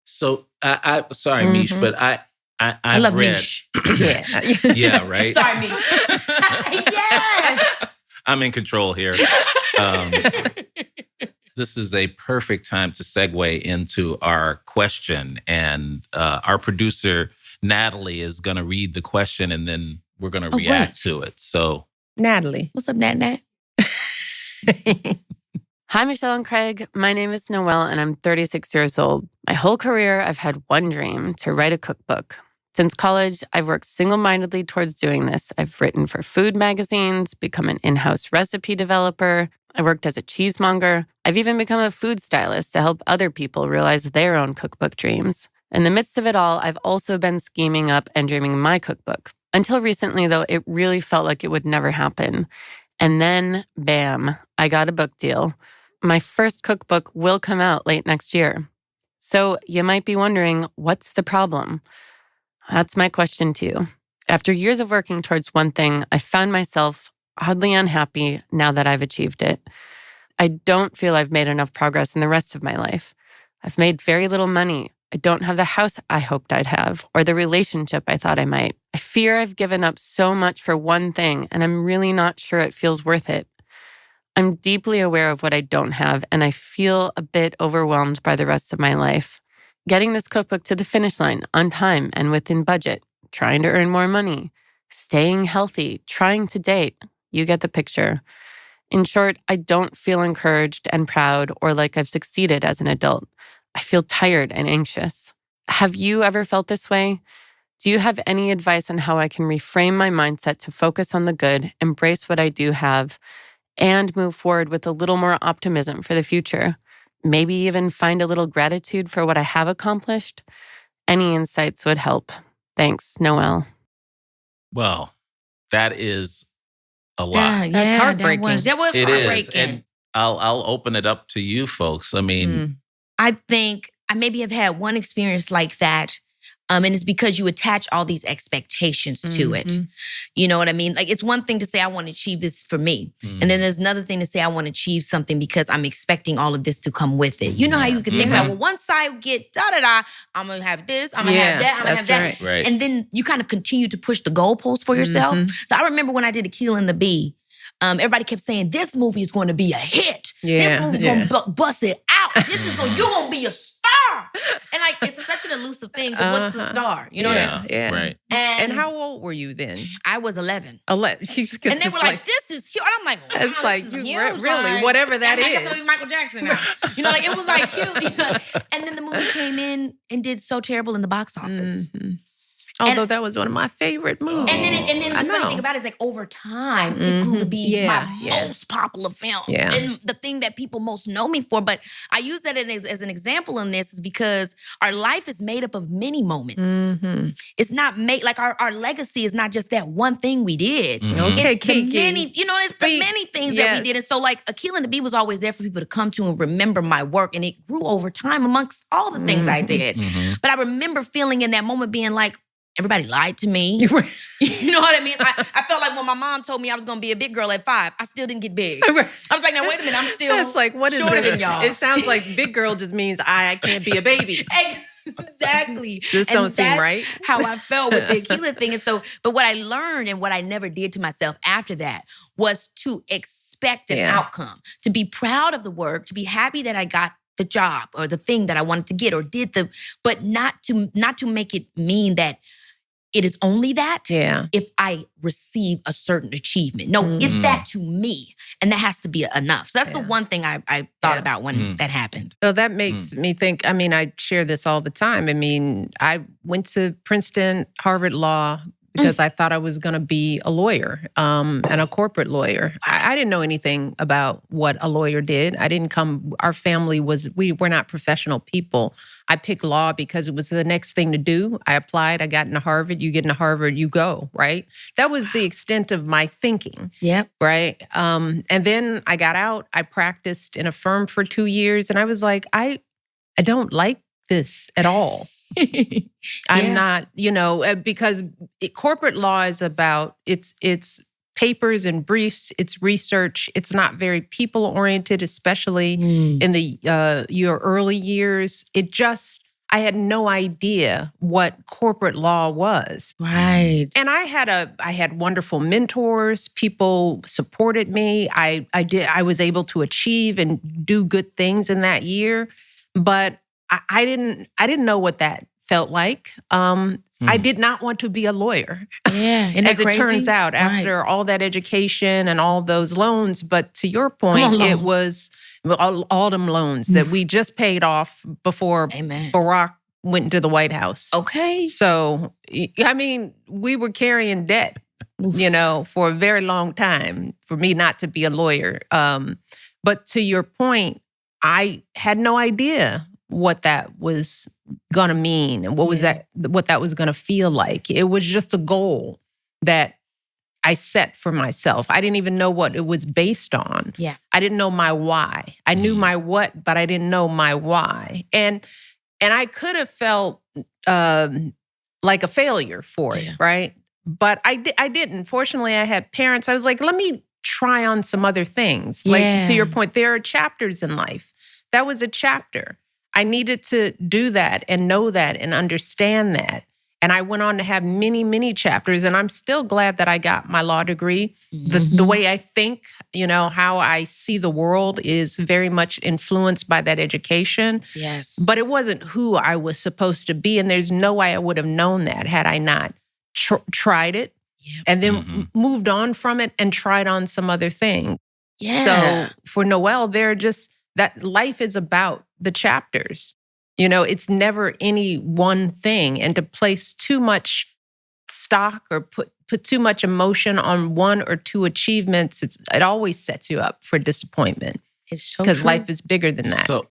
So sorry, Mish, but I love read. Mish. Yeah. Yeah, right. Sorry, Mish. Yes. I'm in control here. This is a perfect time to segue into our question. And our producer, Natalie, is going to read the question and then we're going to react to it. So, Natalie. What's up, Nat? Hi, Michelle and Craig. My name is Noel, and I'm 36 years old. My whole career, I've had one dream, to write a cookbook. Since college, I've worked single-mindedly towards doing this. I've written for food magazines, become an in-house recipe developer. I worked as a cheesemonger. I've even become a food stylist to help other people realize their own cookbook dreams. In the midst of it all, I've also been scheming up and dreaming my cookbook. Until recently, though, it really felt like it would never happen. And then, bam, I got a book deal. My first cookbook will come out late next year. So you might be wondering, what's the problem? That's my question to you. After years of working towards one thing, I found myself oddly unhappy now that I've achieved it. I don't feel I've made enough progress in the rest of my life. I've made very little money. I don't have the house I hoped I'd have or the relationship I thought I might. I fear I've given up so much for one thing, and I'm really not sure it feels worth it. I'm deeply aware of what I don't have, and I feel a bit overwhelmed by the rest of my life. Getting this cookbook to the finish line on time and within budget, trying to earn more money, staying healthy, trying to date. You get the picture. In short, I don't feel encouraged and proud or like I've succeeded as an adult. I feel tired and anxious. Have you ever felt this way? Do you have any advice on how I can reframe my mindset to focus on the good, embrace what I do have, and move forward with a little more optimism for the future? Maybe even find a little gratitude for what I have accomplished? Any insights would help. Thanks, Noel. Well, that is a lot. That's heartbreaking. That was It heartbreaking. is. And I'll open it up to you folks. I mean, I think I maybe have had one experience like that. And it's because you attach all these expectations to it. You know what I mean? Like, it's one thing to say, I want to achieve this for me. And then there's another thing to say, I want to achieve something because I'm expecting all of this to come with it. You know how you can think about, well, once I get da-da-da, I'm going to have this, I'm going to have that, I'm going to have that. Right. And then you kind of continue to push the goalpost for yourself. So I remember when I did Akilah and the Bee, everybody kept saying, this movie is going to be a hit. This movie's going to bust it out. You're going to be a star. And like, it's such an elusive thing because what's a star? You know what I mean? Yeah. Right. And how old were you then? I was 11. 11. And they were like, this is huge. And I'm like, wow, it's like, this is you huge. really, like, whatever that I is. guess I'll be Michael Jackson now. You know, like, it was like huge. You know? And then the movie came in and did so terrible in the box office. Although that was one of my favorite movies. And then the funny thing about it is, like, over time, it grew to be my most popular film. Yeah. And the thing that people most know me for. But I use that as an example in this is because our life is made up of many moments. It's not made, like, our legacy is not just that one thing we did. Okay, It's the KEKE. many, it's the many things that we did. And so, like, Akilah and the Bee was always there for people to come to and remember my work. And it grew over time amongst all the things I did. But I remember feeling in that moment being like, everybody lied to me. You know what I mean? I felt like when my mom told me I was going to be a big girl at 5, I still didn't get big. I was like, now, wait a minute, I'm still It's like, what is shorter it? than y'all. It sounds like big girl just means I can't be a baby. Exactly. This don't seem right. How I felt with the Akilah thing. And so, but what I learned and what I never did to myself after that was to expect an outcome, to be proud of the work, to be happy that I got the job or the thing that I wanted to get or but not to make it mean that it is only that if I receive a certain achievement. No, it's that to me. And that has to be enough. So that's the one thing I thought about when that happened. So that makes me think, I mean, I share this all the time. I mean, I went to Princeton, Harvard Law, because I thought I was going to be a lawyer and a corporate lawyer. I didn't know anything about what a lawyer did. Our family we were not professional people. I picked law because it was the next thing to do. I applied, I got into Harvard. You get into Harvard, you go, right? That was the extent of my thinking. Yep. Right? And then I got out, I practiced in a firm for 2 years, and I was like, I don't like this at all. I'm not, because corporate law is about, it's papers and briefs, it's research. It's not very people-oriented, especially in your early years. I had no idea what corporate law was. Right. And I had wonderful mentors. People supported me. I was able to achieve and do good things in that year, but I didn't know what that felt like. I did not want to be a lawyer. Yeah. As it turns out, after all that education and all those loans. But to your point, it was all them loans that we just paid off before Barack went into the White House. Okay. So, I mean, we were carrying debt, for a very long time for me not to be a lawyer. But to your point, I had no idea what that was going to mean and what that was going to feel like. It was just a goal that I set for myself. I didn't even know what it was based on. Yeah. I didn't know my why. I knew my what, but I didn't know my why. And I could have felt like a failure for it, right? But I didn't. Fortunately, I had parents. I was like, let me try on some other things. Yeah. Like, to your point, there are chapters in life. That was a chapter. I needed to do that and know that and understand that. And I went on to have many, many chapters. And I'm still glad that I got my law degree. The way I think, how I see the world is very much influenced by that education. Yes. But it wasn't who I was supposed to be. And there's no way I would have known that had I not tried it and then moved on from it and tried on some other thing. Yeah. So for Noel, that life is about the chapters. It's never any one thing. And to place too much stock or put too much emotion on one or two achievements, it always sets you up for disappointment. It's so because true. life is bigger than that. So